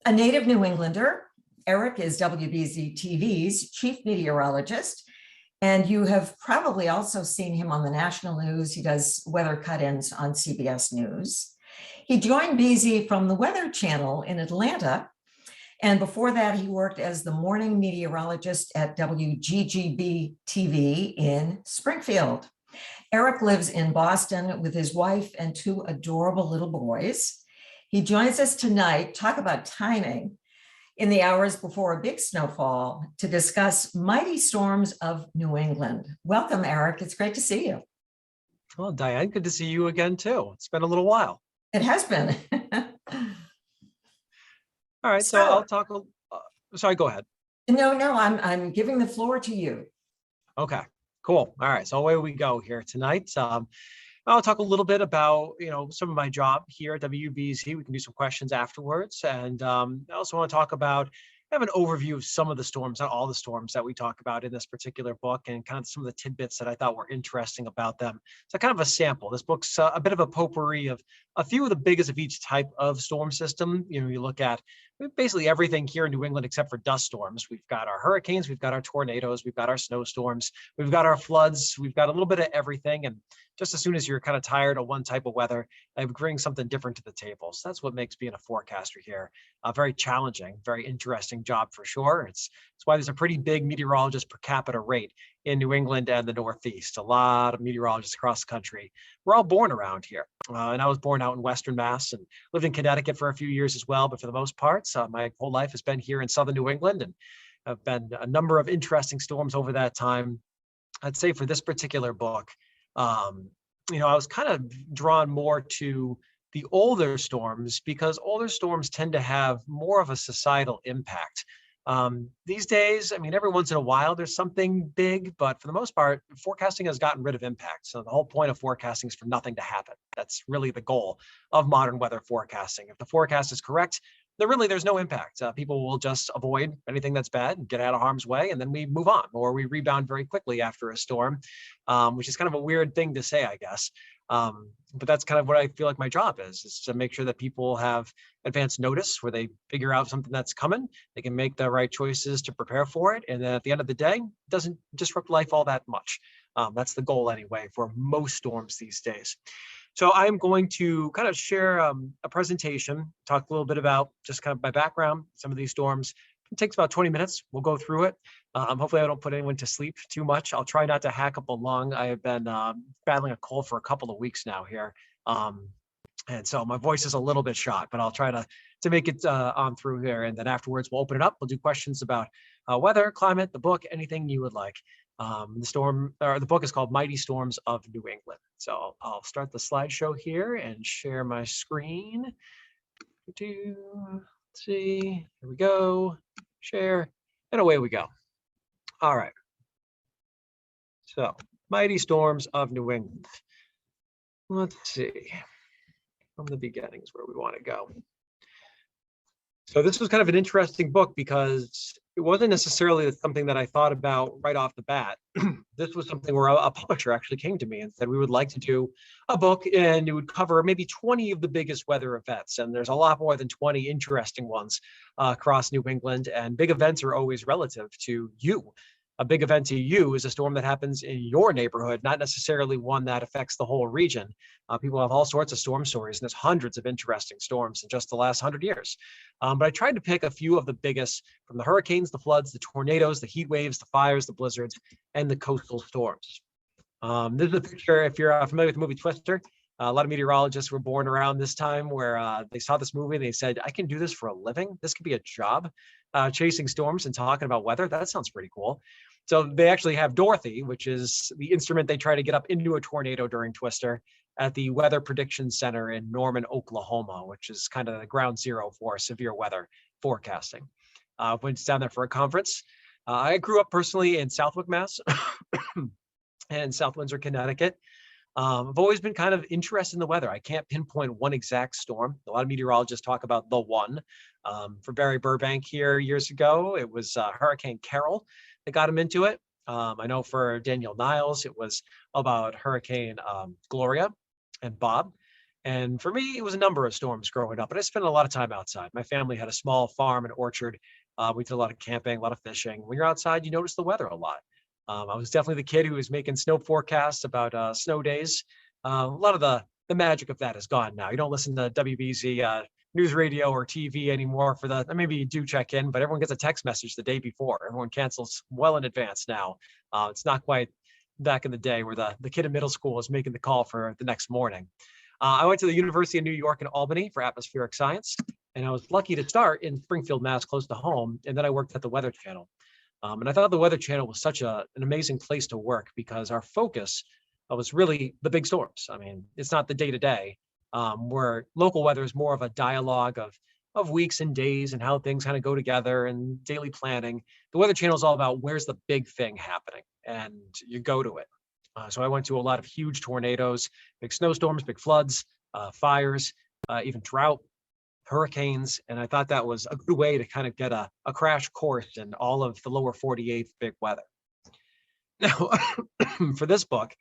A native New Englander, Eric is WBZ TV's chief meteorologist, and you have probably also seen him on the national news. He does weather cut-ins on CBS News. He joined BZ from the Weather Channel in Atlanta, and before that, he worked as the morning meteorologist at WGGB TV in Springfield. Eric lives in Boston with his wife and two adorable little boys. He joins us tonight, talk about timing, in the hours before a big snowfall to discuss mighty storms of New England. Welcome, Eric. It's great to see you. Well, Diane, good to see you again, too. It's been a little while. It has been. All right, so I'll talk. Sorry, go ahead. No, I'm giving the floor to you. Okay, cool. All right, so away we go here tonight. I'll talk a little bit about, some of my job here at WBZ. We can do some questions afterwards. And I also want to talk about, have an overview of some of the storms, not all the storms that we talk about in this particular book, and kind of some of the tidbits that I thought were interesting about them. So kind of a sample. This book's a bit of a potpourri of a few of the biggest of each type of storm system. You look at basically everything here in New England except for dust storms. We've got our hurricanes, we've got our tornadoes, we've got our snowstorms, we've got our floods, we've got a little bit of everything. And just as soon as you're kind of tired of one type of weather, I bring something different to the table. So that's what makes being a forecaster here very challenging, very interesting job for sure. It's why there's a pretty big meteorologist per capita rate in New England and the Northeast. A lot of meteorologists across the country. We're all born around here. And I was born out in Western Mass and lived in Connecticut for a few years as well. But for the most part, my whole life has been here in Southern New England, and have been a number of interesting storms over that time. I'd say for this particular book, I was kind of drawn more to the older storms because older storms tend to have more of a societal impact. These days, every once in a while there's something big, but for the most part, forecasting has gotten rid of impact. So the whole point of forecasting is for nothing to happen. That's really the goal of modern weather forecasting. If the forecast is correct, then really there's no impact. People will just avoid anything that's bad and get out of harm's way, and then we move on, or we rebound very quickly after a storm, which is kind of a weird thing to say, I guess. But that's kind of what I feel like my job is to make sure that people have advance notice where they figure out something that's coming. They can make the right choices to prepare for it. And then at the end of the day, it doesn't disrupt life all that much. That's the goal anyway for most storms these days. So I'm going to kind of share a presentation, talk a little bit about just kind of my background, some of these storms. It takes about 20 minutes. We'll go through it. Hopefully I don't put anyone to sleep too much. I'll try not to hack up along. I have been battling a cold for a couple of weeks now here. And so my voice is a little bit shot, but I'll try to make it on through here. And then afterwards, we'll open it up. We'll do questions about weather, climate, the book, anything you would like. The book is called Mighty Storms of New England. So I'll start the slideshow here and share my screen. Let's see, here we go, share, and away we go. All right. So Mighty Storms of New England. Let's see, from the beginnings where we want to go. So this was kind of an interesting book because it wasn't necessarily something that I thought about right off the bat. This was something where a publisher actually came to me and said, we would like to do a book and it would cover maybe 20 of the biggest weather events. And there's a lot more than 20 interesting ones across New England. And big events are always relative to you. A big event to you is a storm that happens in your neighborhood, not necessarily one that affects the whole region. People have all sorts of storm stories, and there's hundreds of interesting storms in just the last 100 years. But I tried to pick a few of the biggest from the hurricanes, the floods, the tornadoes, the heat waves, the fires, the blizzards, and the coastal storms. This is a picture, if you're familiar with the movie Twister. A lot of meteorologists were born around this time where they saw this movie and they said, I can do this for a living. This could be a job, chasing storms and talking about weather. That sounds pretty cool. So they actually have Dorothy, which is the instrument they try to get up into a tornado during Twister, at the Weather Prediction Center in Norman, Oklahoma, which is kind of the ground zero for severe weather forecasting. Went down there for a conference. I grew up personally in Southwick, Mass. and South Windsor, Connecticut. I've always been kind of interested in the weather. I can't pinpoint one exact storm. A lot of meteorologists talk about the one. For Barry Burbank here years ago, it was Hurricane Carol that got him into it. I know for Daniel Niles, it was about Hurricane Gloria and Bob. And for me, it was a number of storms growing up, but I spent a lot of time outside. My family had a small farm and orchard. We did a lot of camping, a lot of fishing. When you're outside, you notice the weather a lot. I was definitely the kid who was making snow forecasts about snow days. A lot of the magic of that is gone now. You don't listen to WBZ news radio or TV anymore for the, maybe you do check in, but everyone gets a text message the day before. Everyone cancels well in advance now. It's not quite back in the day where the kid in middle school was making the call for the next morning. I went to the University of New York in Albany for atmospheric science, and I was lucky to start in Springfield, Mass, close to home. And then I worked at the Weather Channel. And I thought the Weather Channel was such an amazing place to work because our focus was really the big storms. I mean, it's not the day-to-day, where local weather is more of a dialogue of weeks and days and how things kind of go together and daily planning. The Weather Channel is all about where's the big thing happening, and you go to it. So I went to a lot of huge tornadoes, big snowstorms, big floods, fires, even drought, hurricanes. And I thought that was a good way to kind of get a crash course in all of the lower 48 big weather. Now, for this book,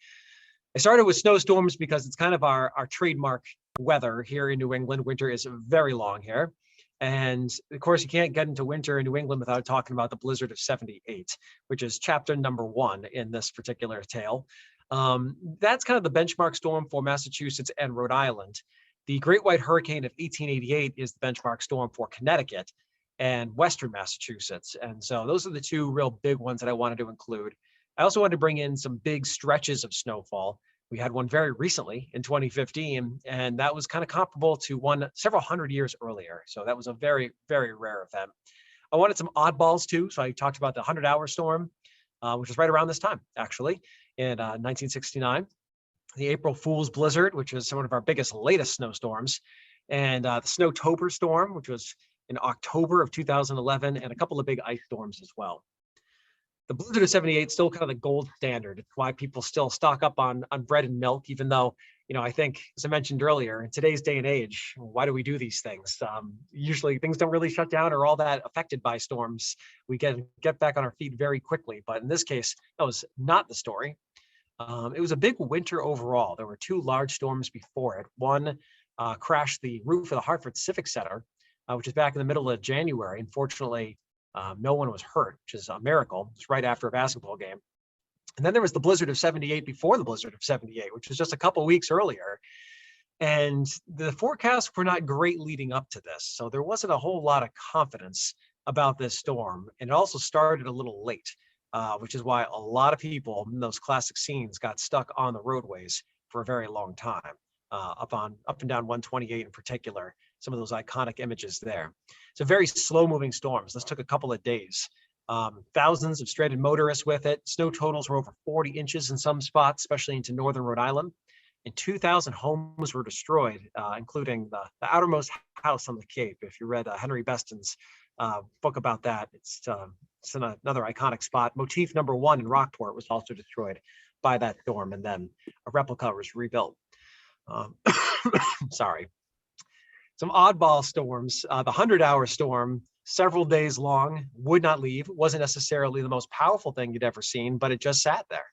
I started with snowstorms because it's kind of our trademark weather here in New England. Winter is very long here. And of course, you can't get into winter in New England without talking about the blizzard of 78, which is chapter number 1 in this particular tale. That's kind of the benchmark storm for Massachusetts and Rhode Island. The Great White Hurricane of 1888 is the benchmark storm for Connecticut and Western Massachusetts. And so those are the two real big ones that I wanted to include. I also wanted to bring in some big stretches of snowfall. We had one very recently in 2015, and that was kind of comparable to one several hundred years earlier. So that was a very, very rare event. I wanted some oddballs too. So I talked about the 100-hour storm, which was right around this time, actually, in 1969. The April Fool's Blizzard, which was one of our biggest, latest snowstorms, and the Snowtober storm, which was in October of 2011, and a couple of big ice storms as well. The blizzard of 78 is still kind of the gold standard. It's why people still stock up on bread and milk, even though, I think, as I mentioned earlier, in today's day and age, why do we do these things? Usually things don't really shut down or all that affected by storms. We get back on our feet very quickly. But in this case, that was not the story. It was a big winter overall. There were 2 large storms before it. One crashed the roof of the Hartford Civic Center, which is back in the middle of January. Unfortunately, no one was hurt, which is a miracle. It's right after a basketball game. And then there was the blizzard of 78 before the blizzard of 78, which was just a couple weeks earlier. And the forecasts were not great leading up to this. So there wasn't a whole lot of confidence about this storm. And it also started a little late, which is why a lot of people in those classic scenes got stuck on the roadways for a very long time, up and down 128 in particular. Some of those iconic images there. So very slow moving storms. This took a couple of days. Thousands of stranded motorists with it. Snow totals were over 40 inches in some spots, especially into northern Rhode Island. And 2,000 homes were destroyed, including the outermost house on the Cape. If you read Henry Beston's book about that, it's another iconic spot. Motif number 1 in Rockport was also destroyed by that storm, and then a replica was rebuilt. Sorry. Some oddball storms. The 100-hour storm, several days long, would not leave. It wasn't necessarily the most powerful thing you'd ever seen, but it just sat there.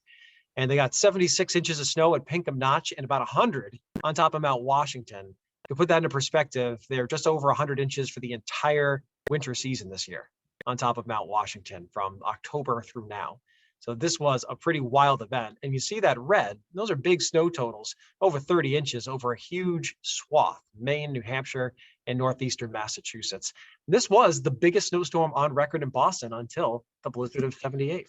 And they got 76 inches of snow at Pinkham Notch and about 100 on top of Mount Washington. To put that into perspective, they're just over 100 inches for the entire winter season this year on top of Mount Washington from October through now. So this was a pretty wild event. And you see that red, those are big snow totals, over 30 inches over a huge swath, Maine, New Hampshire, and northeastern Massachusetts. This was the biggest snowstorm on record in Boston until the blizzard of 78.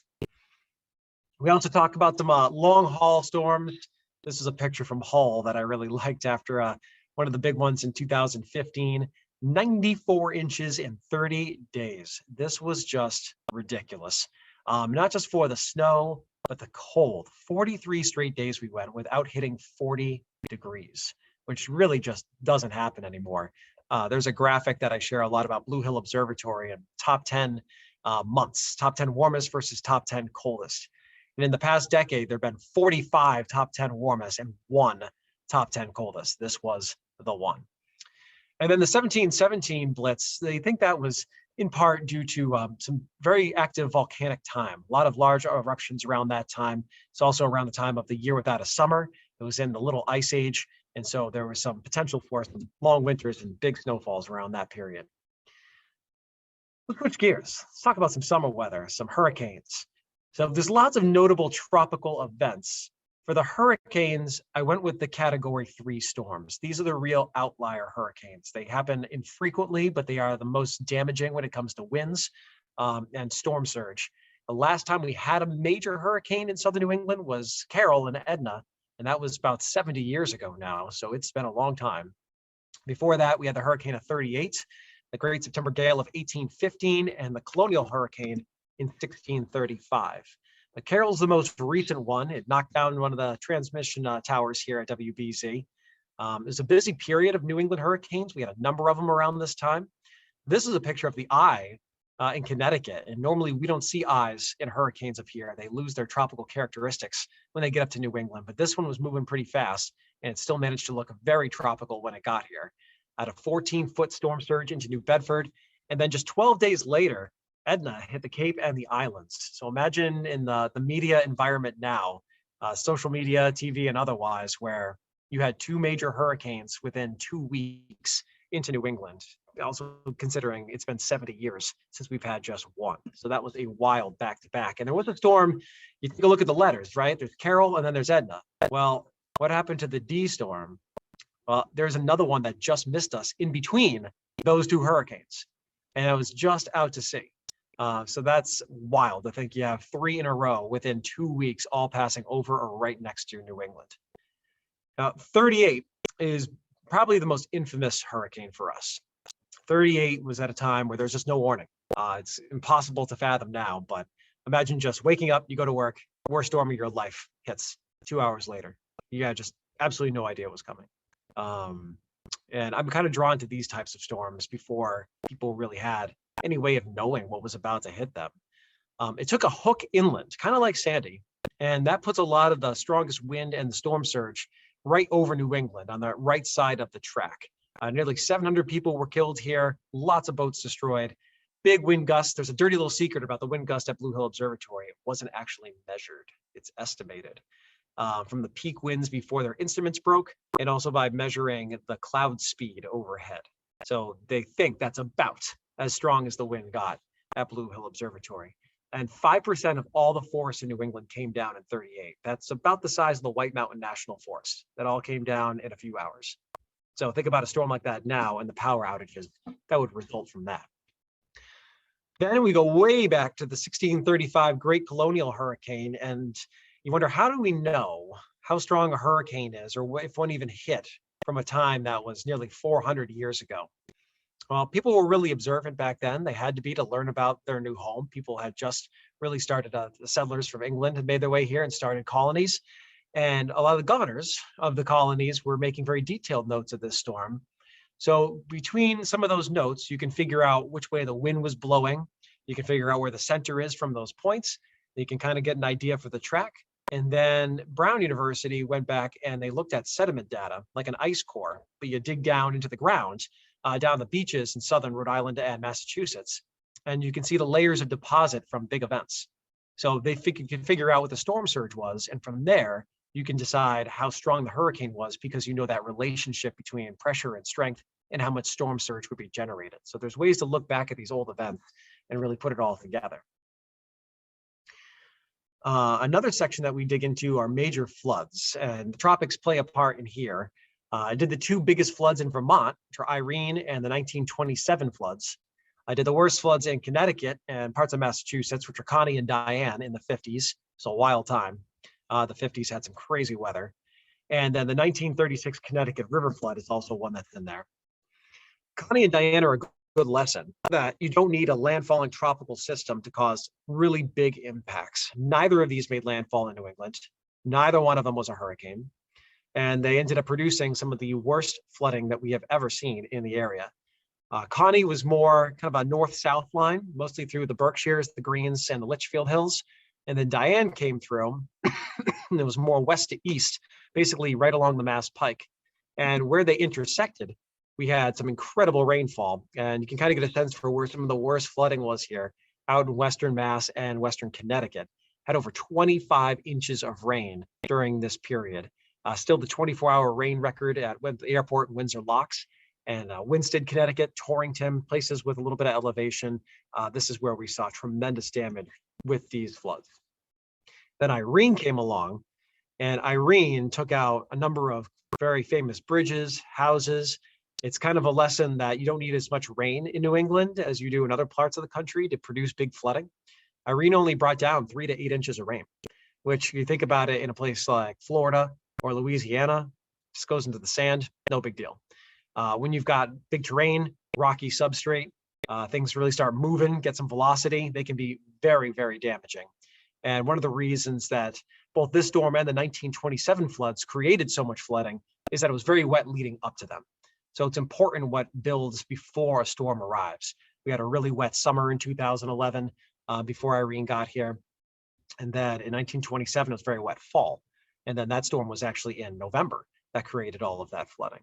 We also talk about some long haul storms. This is a picture from Hull that I really liked after one of the big ones in 2015. 94 inches in 30 days. This was just ridiculous. Not just for the snow, but the cold. 43 straight days we went without hitting 40 degrees, which really just doesn't happen anymore. There's a graphic that I share a lot about Blue Hill Observatory and top 10 months, top 10 warmest versus top 10 coldest. And in the past decade, there have been 45 top 10 warmest and 1 top 10 coldest. This was the one. And then the 1717 Blitz, they think that was in part due to some very active volcanic time. A lot of large eruptions around that time. It's also around the time of the year without a summer. It was in the Little Ice Age. And so there was some potential for some long winters and big snowfalls around that period. Let's switch gears. Let's talk about some summer weather, some hurricanes. So there's lots of notable tropical events. For the hurricanes, I went with the Category 3 storms. These are the real outlier hurricanes. They happen infrequently, but they are the most damaging when it comes to winds and storm surge. The last time we had a major hurricane in southern New England was Carol and Edna, and that was about 70 years ago now, so it's been a long time. Before that, we had the hurricane of 38, the Great September Gale of 1815, and the Colonial Hurricane in 1635. But Carol's the most recent one. It knocked down one of the transmission towers here at WBZ. It was a busy period of New England hurricanes. We had a number of them around this time. This is a picture of the eye in Connecticut. And normally we don't see eyes in hurricanes up here. They lose their tropical characteristics when they get up to New England. But this one was moving pretty fast, and it still managed to look very tropical when it got here. Had a 14-foot storm surge into New Bedford. And then just 12 days later, Edna hit the Cape and the islands. So imagine in the media environment now, social media, TV, and otherwise, where you had two major hurricanes within 2 weeks into New England. Also considering it's been 70 years since we've had just one. So that was a wild back-to-back. And there was a storm, you take a look at the letters, right? There's Carol and then there's Edna. Well, what happened to the D storm? Well, there's another one that just missed us in between those two hurricanes. And it was just out to sea. So that's wild. I think you have 3 in a row within 2 weeks, all passing over or right next to New England. 38 is probably the most infamous hurricane for us. 38 was at a time where there's just no warning. It's impossible to fathom now, but imagine just waking up, you go to work, worst storm of your life hits 2 hours later. You had just absolutely no idea what was coming. And I'm kind of drawn to these types of storms before people really had any way of knowing what was about to hit them. It took a hook inland, kind of like Sandy, and that puts a lot of the strongest wind and the storm surge right over New England on the right side of the track. Nearly 700 people were killed here, lots of boats destroyed, big wind gusts. There's a dirty little secret about the wind gust at Blue Hill Observatory. It wasn't actually measured, it's estimated. From the peak winds before their instruments broke, and also by measuring the cloud speed overhead. So they think that's about as strong as the wind got at Blue Hill Observatory. And 5% of all the forests in New England came down in 38. That's about the size of the White Mountain National Forest. That all came down in a few hours. So think about a storm like that now and the power outages that would result from that. Then we go way back to the 1635 Great Colonial Hurricane, and you wonder, how do we know how strong a hurricane is, or if one even hit from a time that was nearly 400 years ago? Well, people were really observant back then. They had to be to learn about their new home. People had just really started, the settlers from England had made their way here and started colonies. And a lot of the governors of the colonies were making very detailed notes of this storm. So between some of those notes, you can figure out which way the wind was blowing. You can figure out where the center is from those points. You can kind of get an idea for the track. And then Brown University went back and they looked at sediment data, like an ice core, but you dig down into the ground, down the beaches in southern Rhode Island and Massachusetts, and you can see the layers of deposit from big events. So they can figure out what the storm surge was, and from there, you can decide how strong the hurricane was because you know that relationship between pressure and strength and how much storm surge would be generated. So there's ways to look back at these old events and really put it all together. Another section that we dig into are major floods, and the tropics play a part in here. I did the 2 biggest floods in Vermont, which are Irene and the 1927 floods. I did the worst floods in Connecticut and parts of Massachusetts, which are Connie and Diane in the 50s, so a wild time. The 50s had some crazy weather. And then the 1936 Connecticut River flood is also one that's in there. Connie and Diane are a good lesson that you don't need a landfalling tropical system to cause really big impacts. Neither of these made landfall in New England. Neither one of them was a hurricane. And they ended up producing some of the worst flooding that we have ever seen in the area. Connie was more kind of a north-south line, mostly through the Berkshires, the Greens, and the Litchfield Hills. And then Diane came through, and it was more west to east, basically right along the Mass Pike. And where they intersected, we had some incredible rainfall. And you can kind of get a sense for where some of the worst flooding was here, out in Western Mass and Western Connecticut. Had over 25 inches of rain during this period. Still the 24-hour rain record at the airport in Windsor Locks and Winston, Connecticut, Torrington, places with a little bit of elevation. This is where we saw tremendous damage with these floods. Then Irene came along, and Irene took out a number of very famous bridges, houses. It's kind of a lesson that you don't need as much rain in New England as you do in other parts of the country to produce big flooding. Irene only brought down 3 to 8 inches of rain, which you think about it in a place like Florida or Louisiana, just goes into the sand, no big deal. When you've got big terrain, rocky substrate, things really start moving, get some velocity, they can be very, very damaging. And one of the reasons that both this storm and the 1927 floods created so much flooding is that it was very wet leading up to them. So it's important what builds before a storm arrives. We had a really wet summer in 2011 before Irene got here. And then in 1927, it was very wet fall. And then that storm was actually in November that created all of that flooding.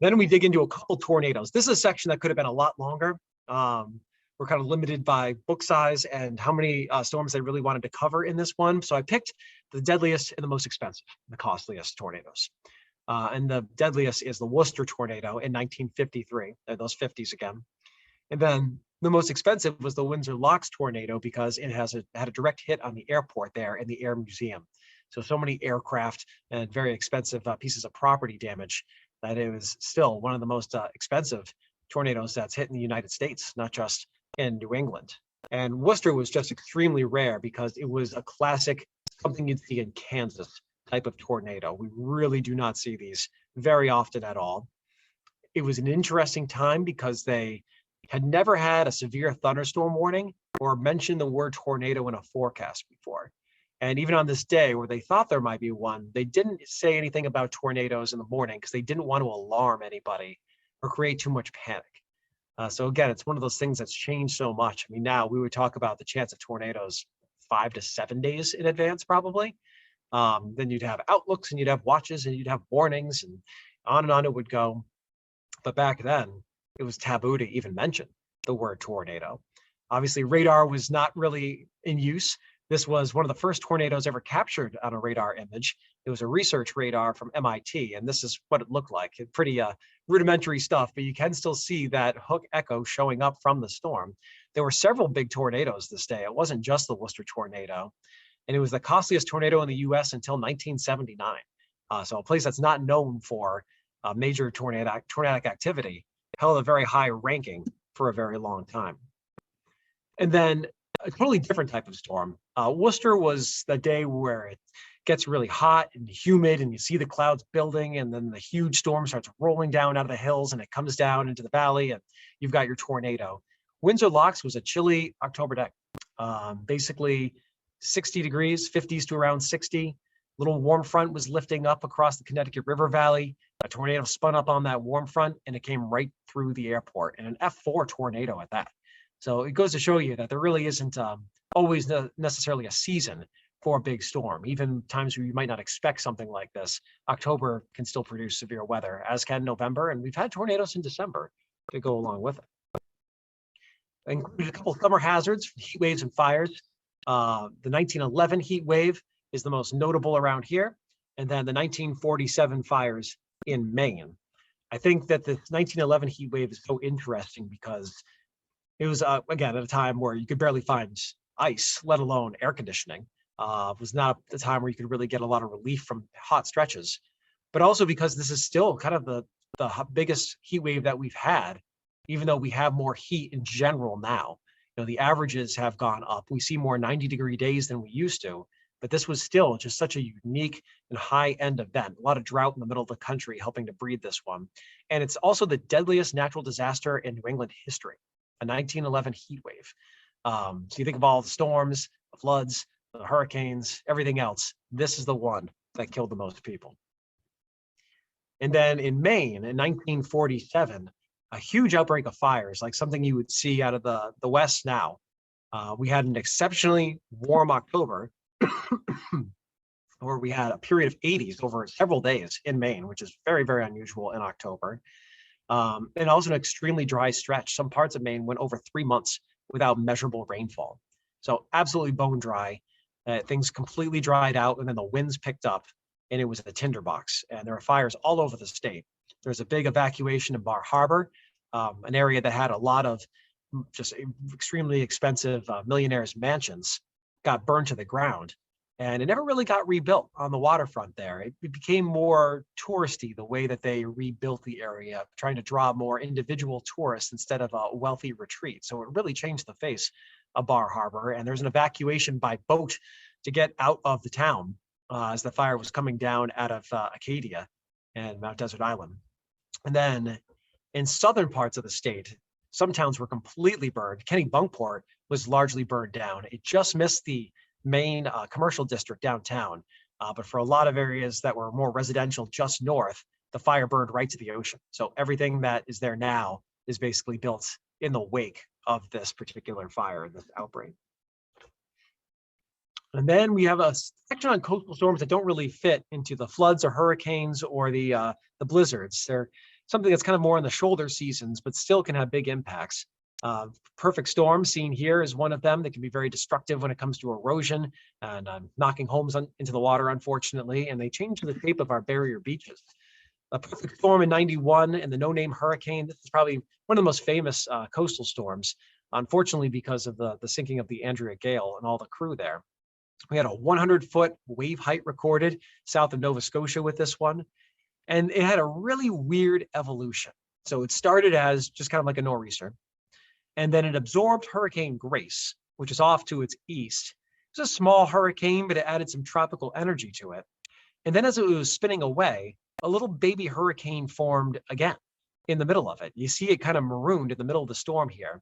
Then we dig into a couple tornadoes. This is a section that could have been a lot longer. We're kind of limited by book size and how many storms they really wanted to cover in this one. So I picked the deadliest and the most expensive, the costliest tornadoes. And the deadliest is the Worcester tornado in 1953, those 50s again. And then the most expensive was the Windsor Locks tornado because it had a direct hit on the airport there in the Air Museum. So many aircraft and very expensive pieces of property damage that it was still one of the most expensive tornadoes that's hit in the United States, not just in New England. And Worcester was just extremely rare because it was a classic, something you'd see in Kansas type of tornado. We really do not see these very often at all. It was an interesting time because they had never had a severe thunderstorm warning or mentioned the word tornado in a forecast before. And even on this day where they thought there might be one, they didn't say anything about tornadoes in the morning because they didn't want to alarm anybody or create too much panic. So again, it's one of those things that's changed so much. I mean, now we would talk about the chance of tornadoes 5 to 7 days in advance, probably. Then you'd have outlooks and you'd have watches and you'd have warnings and on it would go. But back then, it was taboo to even mention the word tornado. Obviously, radar was not really in use. This was one of the first tornadoes ever captured on a radar image. It was a research radar from MIT, and this is what it looked like. Pretty rudimentary stuff, but you can still see that hook echo showing up from the storm. There were several big tornadoes this day. It wasn't just the Worcester tornado, and it was the costliest tornado in the US until 1979. So a place that's not known for major tornadic activity held a very high ranking for a very long time. And then a totally different type of storm. Worcester was the day where it gets really hot and humid and you see the clouds building and then the huge storm starts rolling down out of the hills and it comes down into the valley and you've got your tornado. Windsor Locks was a chilly October day. Basically 60 degrees, 50s to around 60. Little warm front was lifting up across the Connecticut River Valley. A tornado spun up on that warm front and it came right through the airport, and an F4 tornado at that. So it goes to show you that there really isn't always necessarily a season for a big storm. Even times where you might not expect something like this, October can still produce severe weather, as can November, and we've had tornadoes in December to go along with it. Included a couple of summer hazards, heat waves and fires. The 1911 heat wave is the most notable around here, and then the 1947 fires in Maine. I think that the 1911 heat wave is so interesting because it was, again, at a time where you could barely find ice, let alone air conditioning. It was not a time where you could really get a lot of relief from hot stretches, but also because this is still kind of the biggest heat wave that we've had, even though we have more heat in general now. You know, the averages have gone up. We see more 90-degree days than we used to, but this was still just such a unique and high-end event. A lot of drought in the middle of the country helping to breed this one. And it's also the deadliest natural disaster in New England history, a 1911 heat wave. So you think of all the storms, the floods, the hurricanes, everything else, this is the one that killed the most people. And then in Maine in 1947, a huge outbreak of fires, like something you would see out of the West now. We had an exceptionally warm October where we had a period of 80s over several days in Maine, which is very, very unusual in October. And also an extremely dry stretch. Some parts of Maine went over 3 months without measurable rainfall. So absolutely bone dry. Things completely dried out, and then the winds picked up, and it was a tinderbox. And there were fires all over the state. There was a big evacuation in Bar Harbor, an area that had a lot of just extremely expensive millionaires' mansions, got burned to the ground. And it never really got rebuilt on the waterfront there. It became more touristy the way that they rebuilt the area, trying to draw more individual tourists instead of a wealthy retreat. So it really changed the face of Bar Harbor. And there's an evacuation by boat to get out of the town as the fire was coming down out of Acadia and Mount Desert Island. And then in southern parts of the state, some towns were completely burned. Kennebunkport was largely burned down. It just missed the main commercial district downtown. But for a lot of areas that were more residential just north, the fire burned right to the ocean. So everything that is there now is basically built in the wake of this particular fire, this outbreak. And then we have a section on coastal storms that don't really fit into the floods or hurricanes or the blizzards. They're something that's kind of more in the shoulder seasons, but still can have big impacts. Perfect storm seen here is one of them that can be very destructive when it comes to erosion and knocking homes into the water, unfortunately, and they change the shape of our barrier beaches. A perfect storm in '91 and the no-name hurricane. This is probably one of the most famous coastal storms, unfortunately, because of the sinking of the Andrea Gale and all the crew there. We had a 100-foot wave height recorded south of Nova Scotia with this one. And it had a really weird evolution. So it started as just kind of like a nor'easter. And then it absorbed Hurricane Grace, which is off to its east. It was a small hurricane, but it added some tropical energy to it. And then as it was spinning away, a little baby hurricane formed again in the middle of it. You see it kind of marooned in the middle of the storm here.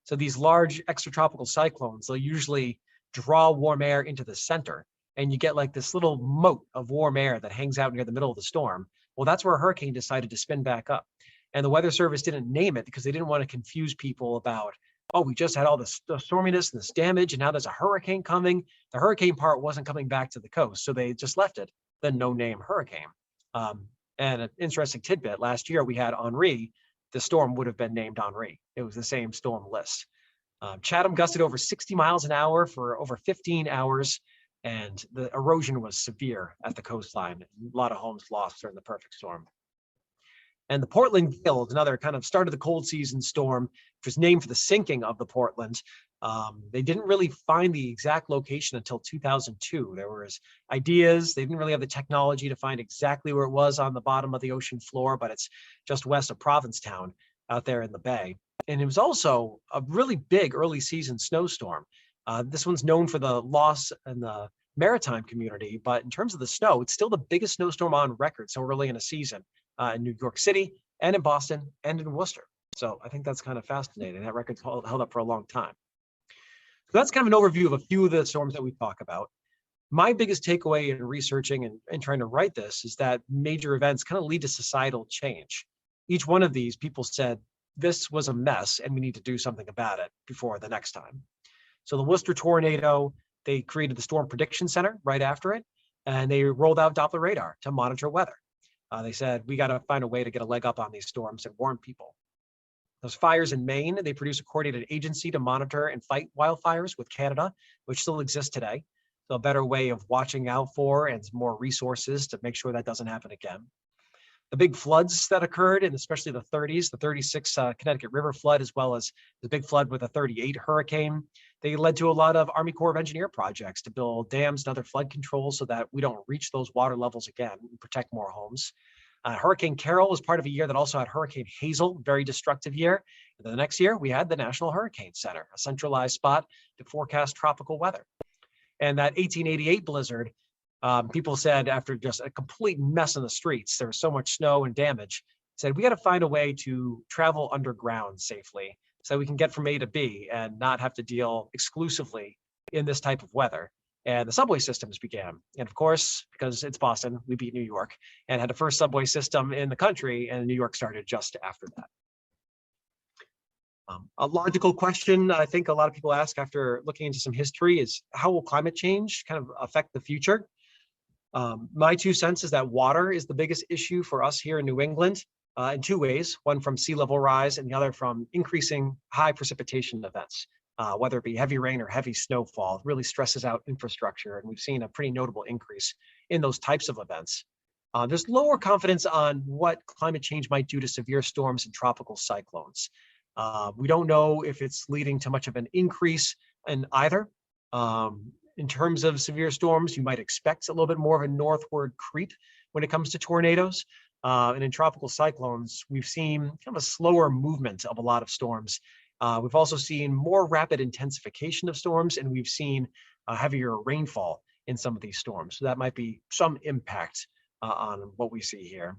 So these large extratropical cyclones, they'll usually draw warm air into the center, and you get like this little moat of warm air that hangs out near the middle of the storm. Well, that's where a hurricane decided to spin back up. And the Weather Service didn't name it because they didn't want to confuse people about, oh, we just had all this storminess and this damage, and now there's a hurricane coming. The hurricane part wasn't coming back to the coast, so they just left it the no-name hurricane. And an interesting tidbit, last year we had Henri. The storm would have been named Henri. It was the same storm list. Chatham gusted over 60 miles an hour for over 15 hours, and the erosion was severe at the coastline. A lot of homes lost during the perfect storm. And the Portland Gale is another kind of start of the cold season storm, which was named for the sinking of the Portland. They didn't really find the exact location until 2002. There was ideas. They didn't really have the technology to find exactly where it was on the bottom of the ocean floor, but it's just west of Provincetown out there in the bay. And it was also a really big early season snowstorm. This one's known for the loss in the maritime community, but in terms of the snow, it's still the biggest snowstorm on record so early in a season in New York City and in Boston and in Worcester. So I think that's kind of fascinating. That record's held up for a long time. So that's kind of an overview of a few of the storms that we talk about. My biggest takeaway in researching and trying to write this is that major events kind of lead to societal change. Each one of these, people said, this was a mess and we need to do something about it before the next time. So the Worcester tornado, they created the Storm Prediction Center right after it, and they rolled out Doppler radar to monitor weather. They said, we got to find a way to get a leg up on these storms and warn people. Those fires in Maine, they produced a coordinated agency to monitor and fight wildfires with Canada, which still exists today. So a better way of watching out for and more resources to make sure that doesn't happen again. The big floods that occurred, and especially the 30s, the 36 Connecticut River flood, as well as the big flood with the 38 hurricane, they led to a lot of Army Corps of Engineer projects to build dams and other flood controls so that we don't reach those water levels again and protect more homes. Hurricane Carol was part of a year that also had Hurricane Hazel, very destructive year. And then the next year, we had the National Hurricane Center, a centralized spot to forecast tropical weather. And that 1888 blizzard, people said after just a complete mess in the streets, there was so much snow and damage, said we got to find a way to travel underground safely so we can get from A to B and not have to deal exclusively in this type of weather. And the subway systems began. And of course, because it's Boston, we beat New York and had the first subway system in the country, and New York started just after that. A logical question I think a lot of people ask after looking into some history is, how will climate change kind of affect the future? My 2 cents is that water is the biggest issue for us here in New England in 2 ways, one from sea level rise and the other from increasing high precipitation events. whether it be heavy rain or heavy snowfall. It really stresses out infrastructure, and we've seen a pretty notable increase in those types of events. There's lower confidence on what climate change might do to severe storms and tropical cyclones. We don't know if it's leading to much of an increase in either. In terms of severe storms, you might expect a little bit more of a northward creep when it comes to tornadoes. And in tropical cyclones, we've seen kind of a slower movement of a lot of storms. We've also seen more rapid intensification of storms, and we've seen heavier rainfall in some of these storms. So that might be some impact on what we see here.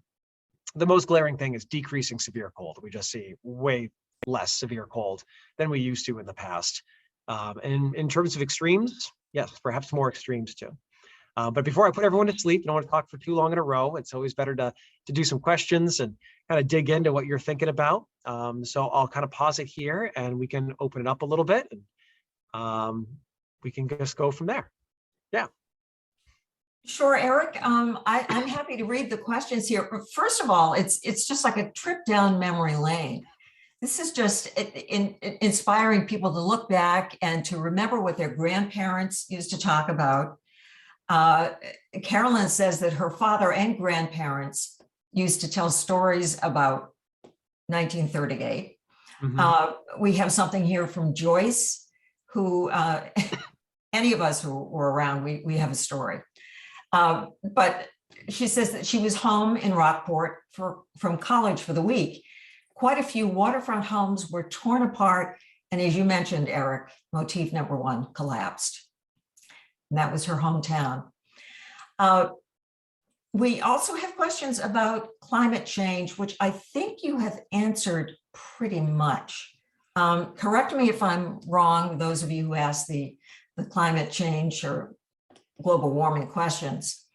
The most glaring thing is decreasing severe cold. We just see way less severe cold than we used to in the past. And in terms of extremes, yes, perhaps more extremes too. But before I put everyone to sleep, I don't want to talk for too long in a row. It's always better to do some questions and kind of dig into what you're thinking about. So I'll kind of pause it here and we can open it up a little bit, and we can just go from there. Yeah. Sure, Eric. I'm happy to read the questions here. First of all, it's just like a trip down memory lane. This is just inspiring people to look back and to remember what their grandparents used to talk about. Carolyn says that her father and grandparents used to tell stories about 1938. We have something here from Joyce, who any of us who were around, we have a story. But she says that she was home in Rockport from college for the week. Quite a few waterfront homes were torn apart. And as you mentioned, Eric, motif number 1 collapsed. And that was her hometown. We also have questions about climate change, which I think you have answered pretty much. Correct me if I'm wrong, those of you who asked the climate change or global warming questions.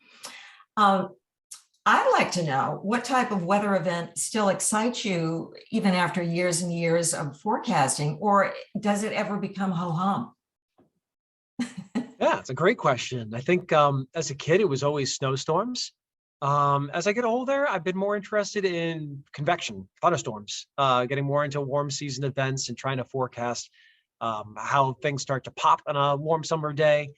I'd like to know what type of weather event still excites you even after years and years of forecasting, or does it ever become ho-hum? Yeah, it's a great question. I think as a kid, it was always snowstorms. As I get older, I've been more interested in convection, thunderstorms, getting more into warm season events and trying to forecast how things start to pop on a warm summer day,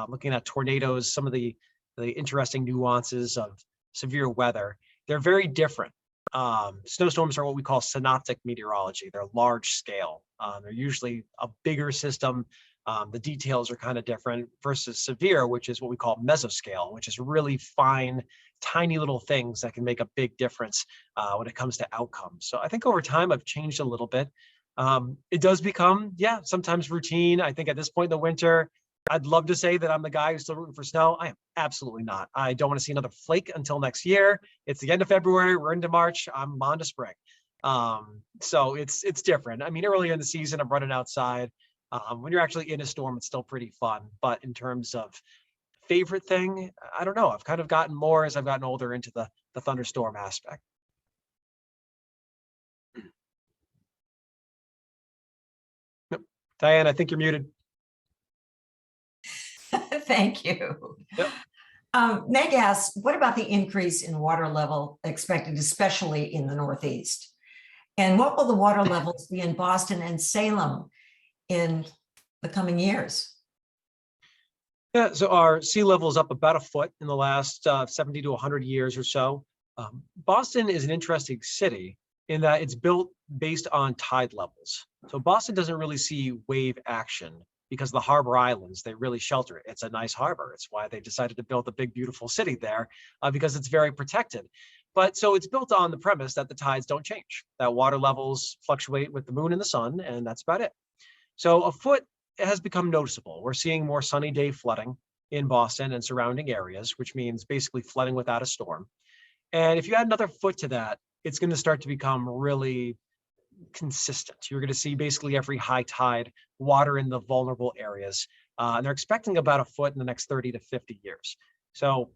looking at tornadoes, some of the interesting nuances of severe weather. They're very different. Snowstorms are what we call synoptic meteorology. They're large scale. They're usually a bigger system. The details are kind of different versus severe, which is what we call mesoscale, which is really fine, tiny little things that can make a big difference when it comes to outcomes. So I think over time I've changed a little bit. It does become, sometimes routine. I think at this point in the winter, I'd love to say that I'm the guy who's still rooting for snow. I am absolutely not. I don't want to see another flake until next year. It's the end of February. We're into March. I'm on to spring. So it's different. I mean, earlier in the season, I'm running outside. When you're actually in a storm, it's still pretty fun. But in terms of favorite thing, I don't know. I've kind of gotten more as I've gotten older into the thunderstorm aspect. Yep. Diane, I think you're muted. Thank you. Yep. Meg asks, what about the increase in water level expected, especially in the Northeast? And what will the water levels be in Boston and Salem in the coming years? Yeah, so our sea level is up about a foot in the last 70 to 100 years or so. Boston is an interesting city in that it's built based on tide levels. So Boston doesn't really see wave action because the harbor islands, they really shelter it. It's a nice harbor. It's why they decided to build a big, beautiful city there because it's very protected. But so it's built on the premise that the tides don't change, that water levels fluctuate with the moon and the sun, and that's about it. So a foot has become noticeable. We're seeing more sunny day flooding in Boston and surrounding areas, which means basically flooding without a storm. And if you add another foot to that, it's going to start to become really consistent. You're going to see basically every high tide water in the vulnerable areas. And they're expecting about a foot in the next 30 to 50 years. So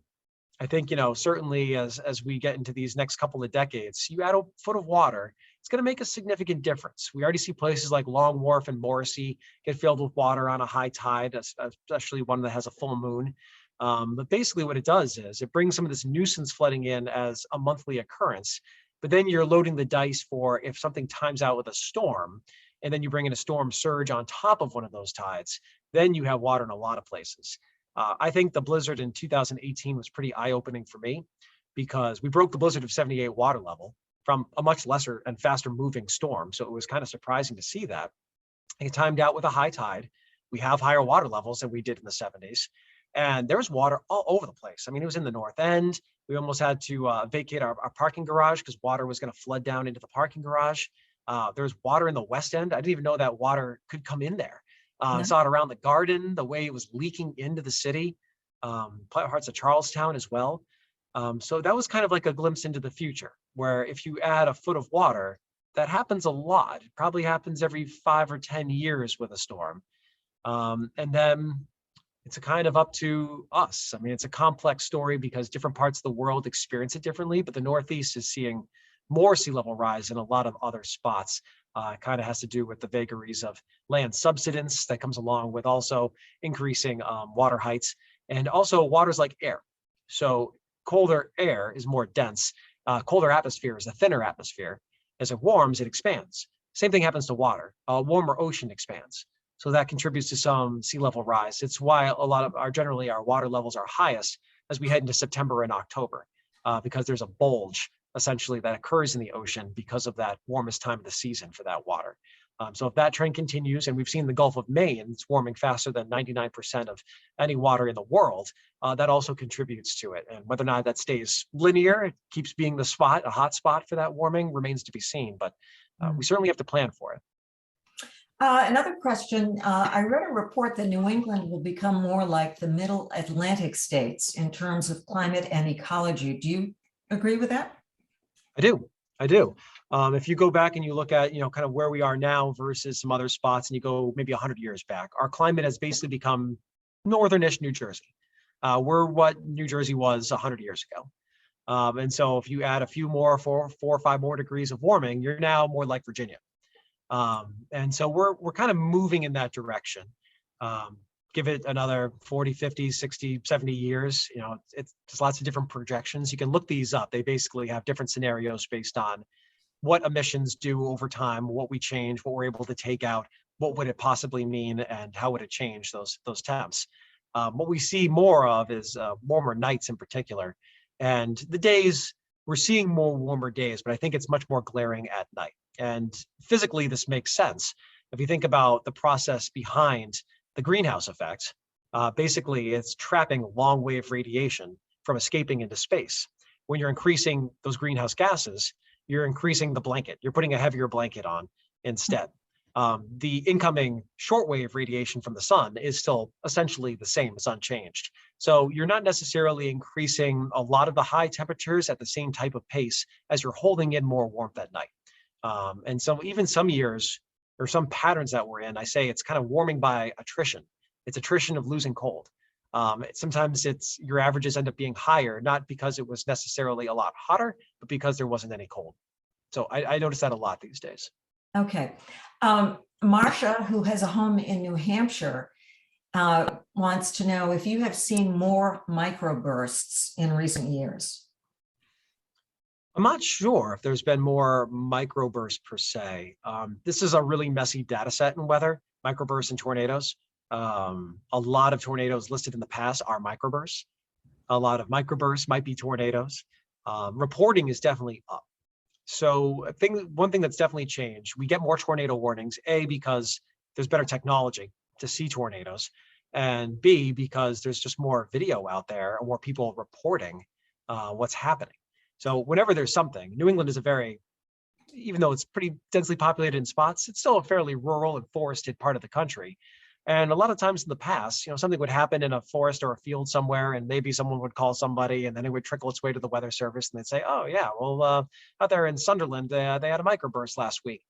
I think, certainly as we get into these next couple of decades, you add a foot of water, it's going to make a significant difference. We already see places like Long Wharf and Morrissey get filled with water on a high tide, especially one that has a full moon. But basically what it does is it brings some of this nuisance flooding in as a monthly occurrence, but then you're loading the dice for if something times out with a storm, and then you bring in a storm surge on top of one of those tides, then you have water in a lot of places. I think the blizzard in 2018 was pretty eye-opening for me because we broke the blizzard of 78 water level from a much lesser and faster moving storm. So it was kind of surprising to see that. It timed out with a high tide. We have higher water levels than we did in the 70s. And there was water all over the place. I mean, it was in the north end. We almost had to vacate our parking garage because water was going to flood down into the parking garage. There was water in the west end. I didn't even know that water could come in there. I saw it around the garden, the way it was leaking into the city, parts of Charlestown as well. So that was kind of like a glimpse into the future, where if you add a foot of water, that happens a lot. It probably happens every 5 or 10 years with a storm. And then it's a kind of up to us. I mean, it's a complex story because different parts of the world experience it differently, but the Northeast is seeing more sea level rise in a lot of other spots. It kind of has to do with the vagaries of land subsidence that comes along with also increasing water heights, and also water's like air. So colder air is more dense. Colder atmosphere is a thinner atmosphere. As it warms, it expands. Same thing happens to water. A warmer ocean expands. So that contributes to some sea level rise. It's why a lot of generally our water levels are highest as we head into September and October, because there's a bulge essentially that occurs in the ocean because of that warmest time of the season for that water. So if that trend continues, and we've seen the Gulf of Maine, it's warming faster than 99% of any water in the world, that also contributes to it. And whether or not that stays linear, it keeps being the spot, a hot spot for that warming, remains to be seen, but we certainly have to plan for it. Another question, I read a report that New England will become more like the middle Atlantic states in terms of climate and ecology. Do you agree with that? I do. If you go back and you look at, kind of where we are now versus some other spots, and you go maybe 100 years back, our climate has basically become northern-ish New Jersey. We're what New Jersey was 100 years ago. And so if you add a few more, four or five more degrees of warming, you're now more like Virginia. And so we're kind of moving in that direction. Give it another 40, 50, 60, 70 years. There's lots of different projections. You can look these up. They basically have different scenarios based on what emissions do over time, what we change, what we're able to take out, what would it possibly mean, and how would it change those temps. What we see more of is warmer nights in particular. And the days, we're seeing more warmer days, but I think it's much more glaring at night. And physically, this makes sense. If you think about the process behind the greenhouse effect, basically it's trapping long wave radiation from escaping into space. When you're increasing those greenhouse gases, you're increasing the blanket. You're putting a heavier blanket on instead. The incoming shortwave radiation from the sun is still essentially the same, it's unchanged. So you're not necessarily increasing a lot of the high temperatures at the same type of pace as you're holding in more warmth at night. And so even some years, or some patterns that we're in, I say it's kind of warming by attrition. It's attrition of losing cold. Sometimes your averages end up being higher, not because it was necessarily a lot hotter, but because there wasn't any cold. So I notice that a lot these days. Okay. Marsha, who has a home in New Hampshire, wants to know if you have seen more microbursts in recent years. I'm not sure if there's been more microbursts per se. This is a really messy data set in weather, microbursts and tornadoes. A lot of tornadoes listed in the past are microbursts. A lot of microbursts might be tornadoes. Reporting is definitely up. So one thing that's definitely changed, we get more tornado warnings, A, because there's better technology to see tornadoes, and B, because there's just more video out there and more people reporting what's happening. So whenever there's something, New England is even though it's pretty densely populated in spots, it's still a fairly rural and forested part of the country. And a lot of times in the past, something would happen in a forest or a field somewhere, and maybe someone would call somebody, and then it would trickle its way to the weather service, and they'd say, oh yeah, well, out there in Sunderland, they had a microburst last week.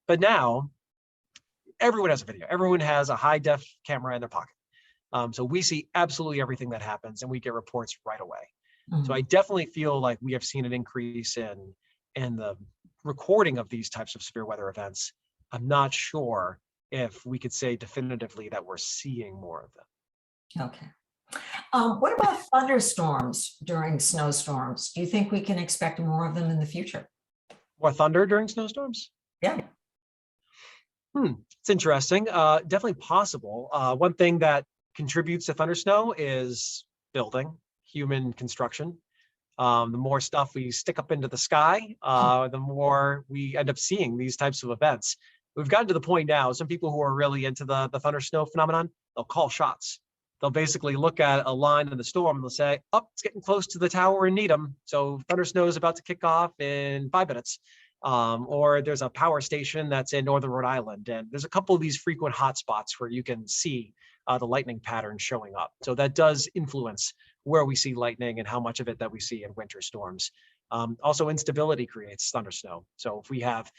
But now, everyone has a video. Everyone has a high-def camera in their pocket. So we see absolutely everything that happens, and we get reports right away. Mm-hmm. So I definitely feel like we have seen an increase in the recording of these types of severe weather events. I'm not sure if we could say definitively that we're seeing more of them. Okay. What about thunderstorms during snowstorms? Do you think we can expect more of them in the future? More thunder during snowstorms? Yeah. It's interesting. Definitely possible. One thing that contributes to thunder snow is building, human construction. The more stuff we stick up into the sky, the more we end up seeing these types of events. We've gotten to the point now, some people who are really into the thunder snow phenomenon, they'll call shots. They'll basically look at a line in the storm and they'll say, oh, it's getting close to the tower in Needham. So thunder snow is about to kick off in 5 minutes. Or there's a power station that's in northern Rhode Island. And there's a couple of these frequent hotspots where you can see the lightning patterns showing up. So that does influence where we see lightning and how much of it that we see in winter storms. Also, instability creates thunder snow. So if we have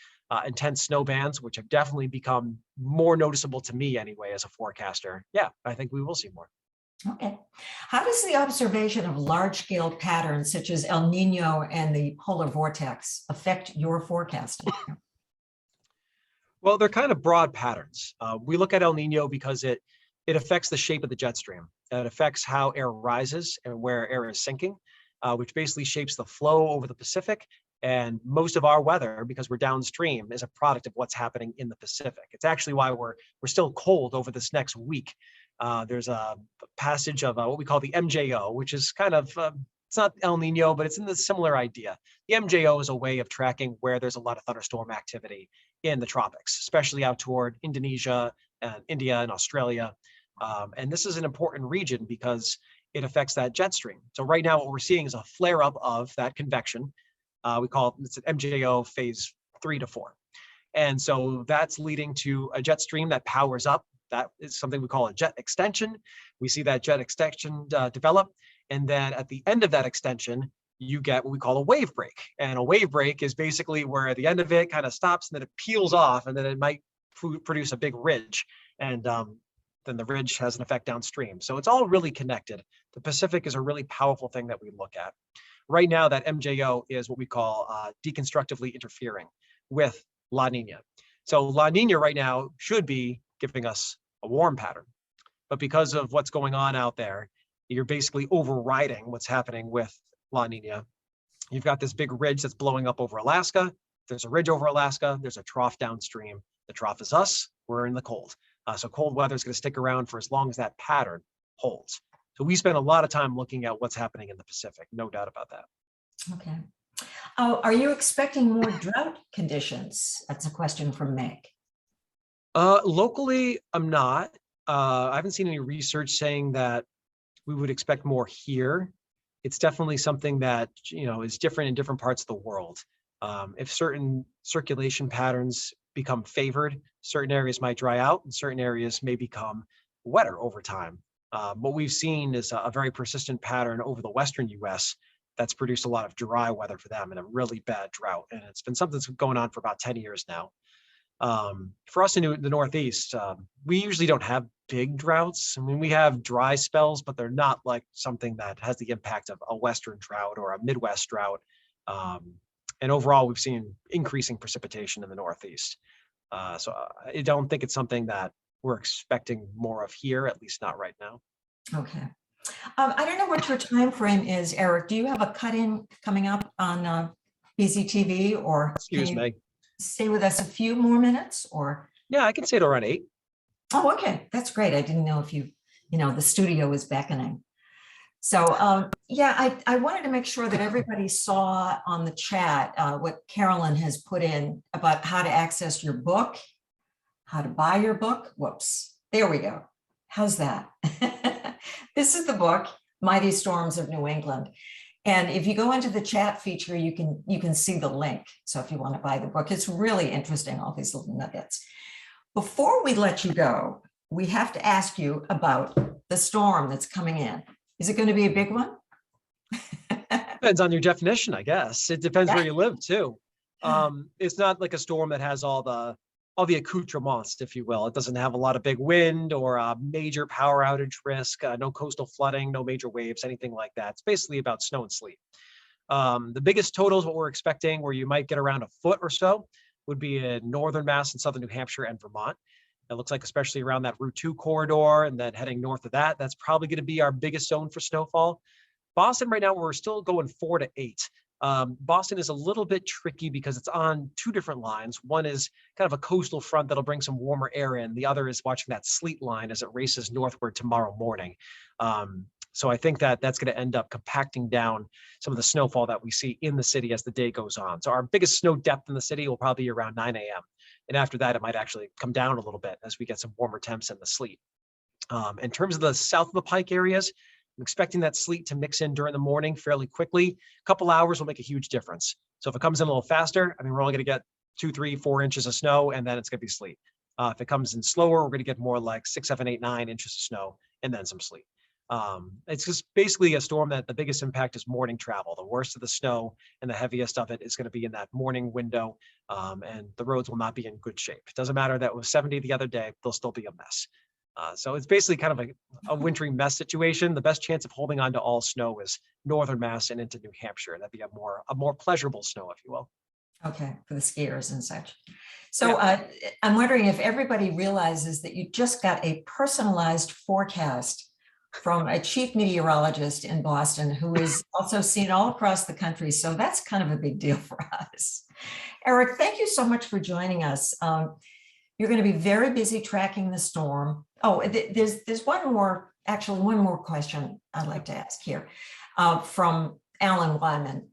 intense snow bands, which have definitely become more noticeable to me anyway as a forecaster, yeah, I think we will see more. Okay. How does the observation of large-scale patterns such as El Nino and the polar vortex affect your forecasting? Well, they're kind of broad patterns. We look at El Nino because it affects the shape of the jet stream. It affects how air rises and where air is sinking, which basically shapes the flow over the Pacific. And most of our weather, because we're downstream, is a product of what's happening in the Pacific. It's actually why we're still cold over this next week. There's a passage of what we call the MJO, which is kind of, it's not El Nino, but it's in the similar idea. The MJO is a way of tracking where there's a lot of thunderstorm activity in the tropics, especially out toward Indonesia and India and Australia. And this is an important region because it affects that jet stream. So right now what we're seeing is a flare up of that convection. We call it, it's an MJO phase 3 to 4. And so that's leading to a jet stream that powers up. That is something we call a jet extension. We see that jet extension develop. And then at the end of that extension, you get what we call a wave break. And a wave break is basically where at the end of it kind of stops and then it peels off and then it might produce a big ridge. And then the ridge has an effect downstream. So it's all really connected. The Pacific is a really powerful thing that we look at. Right now, that MJO is what we call deconstructively interfering with La Nina. So La Nina right now should be giving us a warm pattern. But because of what's going on out there, you're basically overriding what's happening with La Nina. You've got this big ridge that's blowing up over Alaska. There's a ridge over Alaska. There's a trough downstream. The trough is us. We're in the cold. So cold weather is going to stick around for as long as that pattern holds. So we spend a lot of time looking at what's happening in the Pacific, no doubt about that. Okay. Are you expecting more drought conditions? That's a question from Meg. Locally, I'm not. I haven't seen any research saying that we would expect more here. It's definitely something that, is different in different parts of the world. If certain circulation patterns become favored, certain areas might dry out and certain areas may become wetter over time. What we've seen is a very persistent pattern over the Western US that's produced a lot of dry weather for them and a really bad drought. And it's been something that's going on for about 10 years now. For us in the Northeast, we usually don't have big droughts. I mean, we have dry spells, but they're not like something that has the impact of a Western drought or a Midwest drought. And overall, we've seen increasing precipitation in the Northeast. So I don't think it's something that we're expecting more of here, at least not right now. Okay. I don't know what your time frame is, Eric. Do you have a cut-in coming up on BZTV, or Excuse me. Stay with us a few more minutes, or? Yeah, I can say it around 8. Oh, okay. That's great. I didn't know if the studio was beckoning. So yeah, I wanted to make sure that everybody saw on the chat what Carolyn has put in about how to access your book, how to buy your book. Whoops, there we go. How's that? This is the book, Mighty Storms of New England. And if you go into the chat feature, you can see the link. So if you want to buy the book, it's really interesting, all these little nuggets. Before we let you go, we have to ask you about the storm that's coming in. Is it going to be a big one? Depends on your definition, I guess. It depends where you live too. It's not like a storm that has all the accoutrements, if you will. It doesn't have a lot of big wind or a major power outage risk, no coastal flooding, no major waves, anything like that. It's basically about snow and sleet. The biggest totals, what we're expecting, where you might get around a foot or so, would be in northern Mass and southern New Hampshire and Vermont. It looks like especially around that Route 2 corridor and then heading north of that, that's probably going to be our biggest zone for snowfall. Boston right now, we're still going 4 to 8. Boston is a little bit tricky because it's on two different lines. One is kind of a coastal front that'll bring some warmer air in. The other is watching that sleet line as it races northward tomorrow morning. So I think that that's going to end up compacting down some of the snowfall that we see in the city as the day goes on. So our biggest snow depth in the city will probably be around 9 a.m. And after that, it might actually come down a little bit as we get some warmer temps in the sleet. In terms of the south of the Pike areas, I'm expecting that sleet to mix in during the morning fairly quickly. A couple hours will make a huge difference. So if it comes in a little faster, I mean, we're only going to get 2, 3, 4 inches of snow, and then it's going to be sleet. If it comes in slower, we're going to get more like 6, 7, 8, 9 inches of snow, and then some sleet. It's just basically a storm that the biggest impact is morning travel. The worst of the snow and the heaviest of it is going to be in that morning window, and the roads will not be in good shape. It doesn't matter that it was 70 the other day, they'll still be a mess. So it's basically kind of a wintry mess situation. The best chance of holding on to all snow is northern Mass and into New Hampshire. That'd be a more pleasurable snow, if you will. Okay, for the skiers and such. So I'm wondering if everybody realizes that you just got a personalized forecast from a chief meteorologist in Boston who is also seen all across the country. So that's kind of a big deal for us. Eric, thank you so much for joining us. You're going to be very busy tracking the storm. Oh, there's one more question I'd like to ask here from Alan Wyman.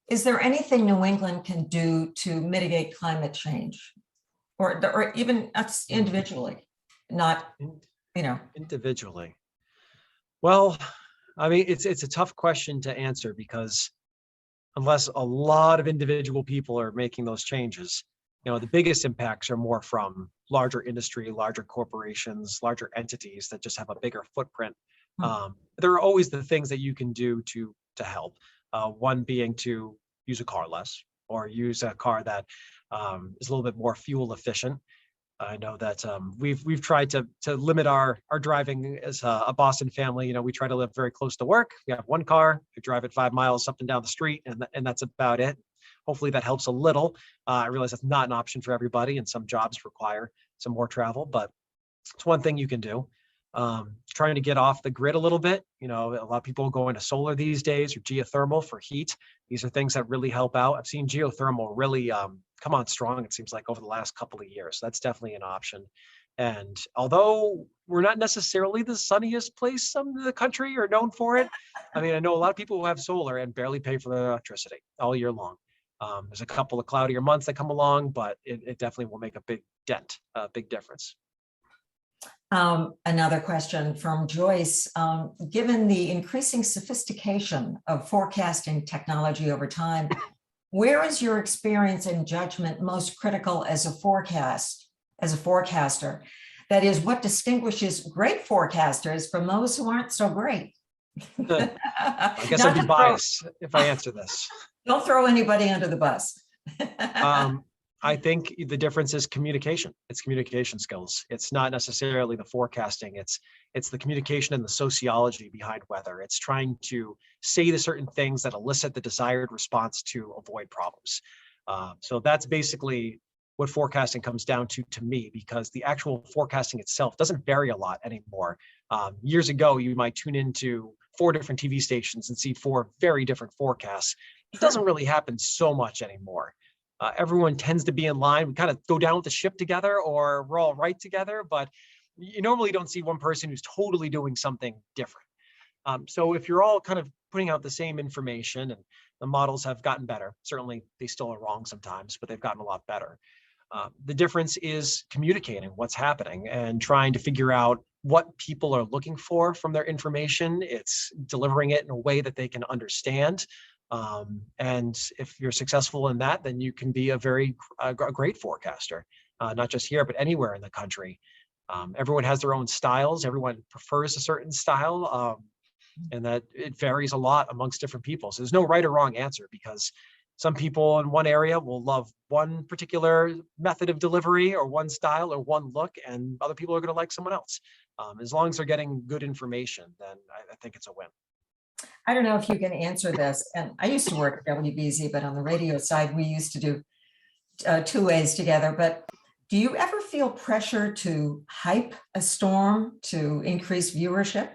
Is there anything New England can do to mitigate climate change, or even us individually, not, individually? Well, I mean, it's a tough question to answer because unless a lot of individual people are making those changes, the biggest impacts are more from larger industry, larger corporations, larger entities that just have a bigger footprint. There are always the things that you can do to help. One being to use a car less, or use a car that is a little bit more fuel efficient. I know that we've tried to limit our driving as a Boston family. We try to live very close to work. We have one car. We drive it 5 miles up and down the street, and that's about it. Hopefully that helps a little. I realize that's not an option for everybody, and some jobs require some more travel, but it's one thing you can do. Trying to get off the grid a little bit. A lot of people go into solar these days, or geothermal for heat. These are things that really help out. I've seen geothermal really come on strong, it seems like, over the last couple of years. So that's definitely an option. And although we're not necessarily the sunniest place in the country or known for it, I mean, I know a lot of people who have solar and barely pay for their electricity all year long. There's a couple of cloudier months that come along, but it definitely will make a big dent, a big difference. Another question from Joyce. Given the increasing sophistication of forecasting technology over time, where is your experience and judgment most critical as a forecaster? That is, what distinguishes great forecasters from those who aren't so great? I guess I'd be biased if I answer this. Don't throw anybody under the bus. I think the difference is communication. It's communication skills. It's not necessarily the forecasting. It's the communication and the sociology behind weather. It's trying to say the certain things that elicit the desired response to avoid problems. So that's basically what forecasting comes down to me, because the actual forecasting itself doesn't vary a lot anymore. Years ago, you might tune into 4 different TV stations and see 4 very different forecasts. It doesn't really happen so much anymore. Everyone tends to be in line. We kind of go down with the ship together, or we're all right together, but you normally don't see one person who's totally doing something different. So if you're all kind of putting out the same information, and the models have gotten better, certainly they still are wrong sometimes, but they've gotten a lot better. The difference is communicating what's happening and trying to figure out what people are looking for from their information. It's delivering it in a way that they can understand. And if you're successful in that, then you can be a great forecaster, not just here, but anywhere in the country. Everyone has their own styles. Everyone prefers a certain style, and that it varies a lot amongst different people. So there's no right or wrong answer, because some people in one area will love one particular method of delivery or one style or one look, and other people are going to like someone else. As long as they're getting good information, then I think it's a win. I don't know if you can answer this. And I used to work at WBZ, but on the radio side, we used to do 2 ways together. But do you ever feel pressure to hype a storm to increase viewership?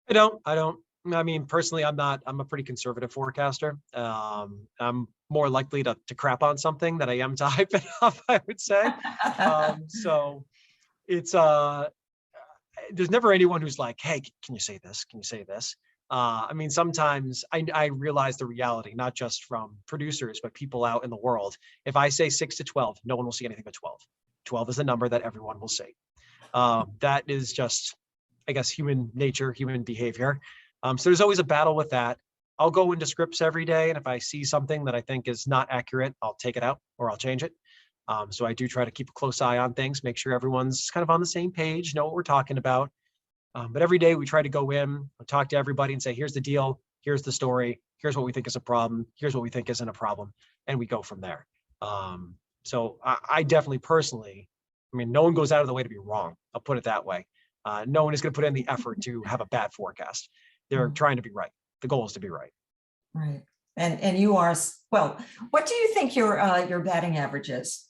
I don't. I mean, personally, I'm a pretty conservative forecaster. I'm more likely to crap on something than I am to hype it up, I would say. So it's, there's never anyone who's like, hey, can you say this? Can you say this? I mean, sometimes I realize the reality, not just from producers, but people out in the world. If I say 6 to 12, no one will see anything but 12. 12 is the number that everyone will see. That is just, I guess, human nature, human behavior. So there's always a battle with that. I'll go into scripts every day, and if I see something that I think is not accurate, I'll take it out or I'll change it. So I do try to keep a close eye on things, make sure everyone's kind of on the same page, know what we're talking about. But every day we try to go in, talk to everybody and say, here's the deal, here's the story, here's what we think is a problem, here's what we think isn't a problem, and we go from there. So I definitely personally, I mean, no one goes out of the way to be wrong. I'll put it that way. No one is going to put in the effort to have a bad forecast. They're trying to be right. The goal is to be right. Right. And you are, well, what do you think your batting average is?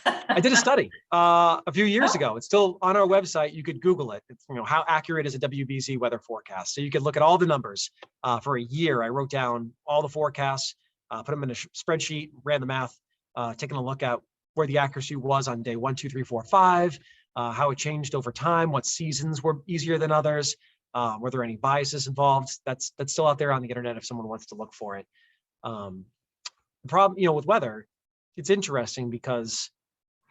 I did a study a few years ago. It's still on our website. You could Google it. It's, how accurate is a WBZ weather forecast? So you could look at all the numbers for a year. I wrote down all the forecasts, put them in a spreadsheet, ran the math, taking a look at where the accuracy was on day 1, 2, 3, 4, 5, how it changed over time, what seasons were easier than others, were there any biases involved? That's still out there on the internet if someone wants to look for it. The problem, with weather, it's interesting because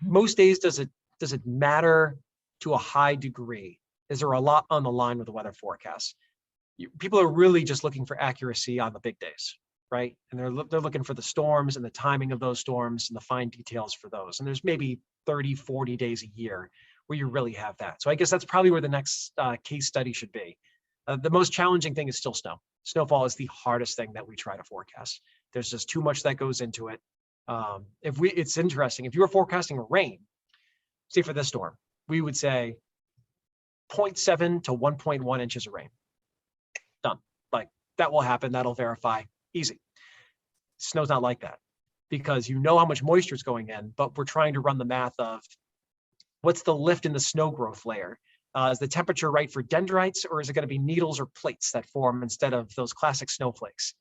most days does it matter to a high degree? Is there a lot on the line with the weather forecast? People are really just looking for accuracy on the big days, right? And they're looking for the storms and the timing of those storms and the fine details for those. And there's maybe 30, 40 days a year where you really have that. So I guess that's probably where the next case study should be. The most challenging thing is still snow. Snowfall is the hardest thing that we try to forecast. There's just too much that goes into it. It's interesting. If you were forecasting rain, say for this storm, we would say 0.7 to 1.1 inches of rain. Done. Like that will happen. That'll verify. Easy. Snow's not like that because you know how much moisture is going in, but we're trying to run the math of what's the lift in the snow growth layer. Is the temperature right for dendrites, or is it going to be needles or plates that form instead of those classic snowflakes?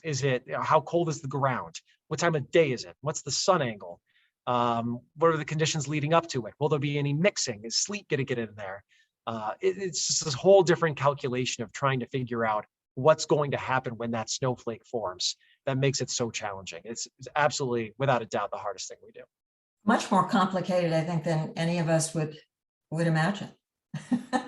Is it, how cold is the ground? What time of day is it? What's the sun angle? What are the conditions leading up to it? Will there be any mixing? Is sleet going to get in there? It's just this whole different calculation of trying to figure out what's going to happen when that snowflake forms that makes it so challenging. It's absolutely, without a doubt, the hardest thing we do. Much more complicated, I think, than any of us would imagine.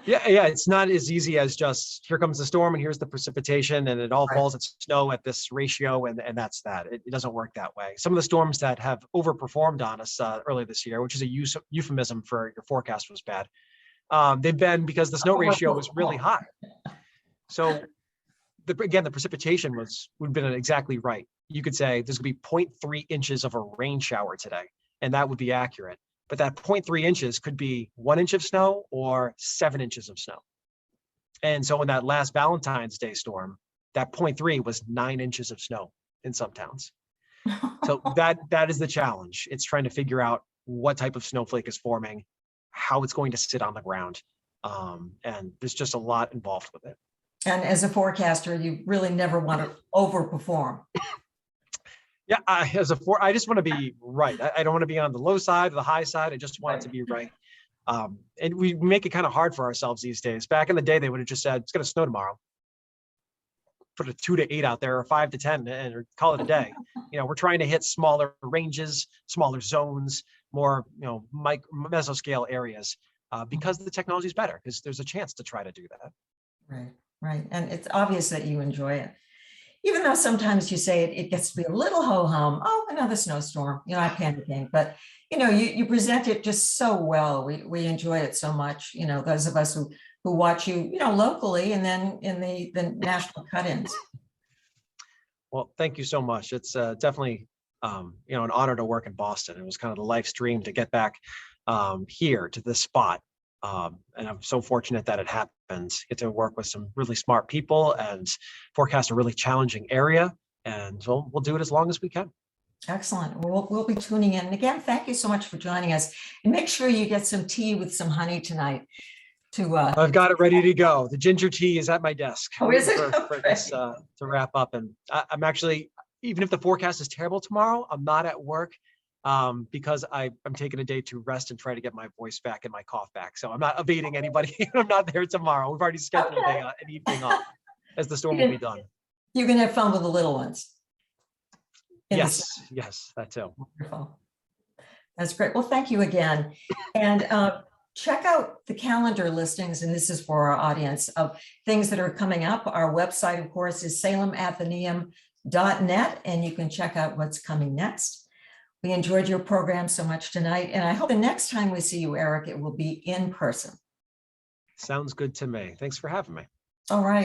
Yeah, it's not as easy as just here comes the storm and here's the precipitation and it all falls at snow at this ratio and that's that. It doesn't work that way. Some of the storms that have overperformed on us earlier this year, which is a euphemism for your forecast was bad, they've been because the snow ratio was really high. So again, the precipitation would have been exactly right. You could say there's going to be 0.3 inches of a rain shower today, and that would be accurate. But that 0.3 inches could be 1 inch of snow or 7 inches of snow. And so in that last Valentine's Day storm, that 0.3 was 9 inches of snow in some towns. So that is the challenge. It's trying to figure out what type of snowflake is forming, how it's going to sit on the ground. And there's just a lot involved with it. And as a forecaster, you really never want to overperform. Yeah, I just want to be right. I don't want to be on the low side or the high side. I just want it to be right. And we make it kind of hard for ourselves these days. Back in the day, they would have just said, it's going to snow tomorrow. Put a 2 to 8 out there or 5 to 10 and call it a day. We're trying to hit smaller ranges, smaller zones, more, mesoscale areas because the technology is better, because there's a chance to try to do that. Right. And it's obvious that you enjoy it. Even though sometimes you say it gets to be a little ho-hum, oh, another snowstorm, I'm panicking, but you present it just so well. We enjoy it so much, those of us who watch you, locally and then in the national cut-ins. Well, thank you so much. It's definitely, an honor to work in Boston. It was kind of the life stream to get back here to this spot. And I'm so fortunate that it happened. Get to work with some really smart people and forecast a really challenging area. And so we'll do it as long as we can. Excellent. We'll be tuning in. And again, thank you so much for joining us. And make sure you get some tea with some honey tonight. to I've got it ready to go. The ginger tea is at my desk. Oh, is it? For this, to wrap up. And I'm actually, even if the forecast is terrible tomorrow, I'm not at work because I'm taking a day to rest and try to get my voice back and my cough back. So I'm not evading anybody. I'm not there tomorrow. We've already scheduled an evening off as the storm will be done. You can have fun with the little ones. Yes, that too. Wonderful. That's great. Well, thank you again. And check out the calendar listings, and this is for our audience, of things that are coming up. Our website, of course, is salemathenaeum.net, and you can check out what's coming next. We enjoyed your program so much tonight, and I hope the next time we see you, Eric, it will be in person. Sounds good to me. Thanks for having me. All right.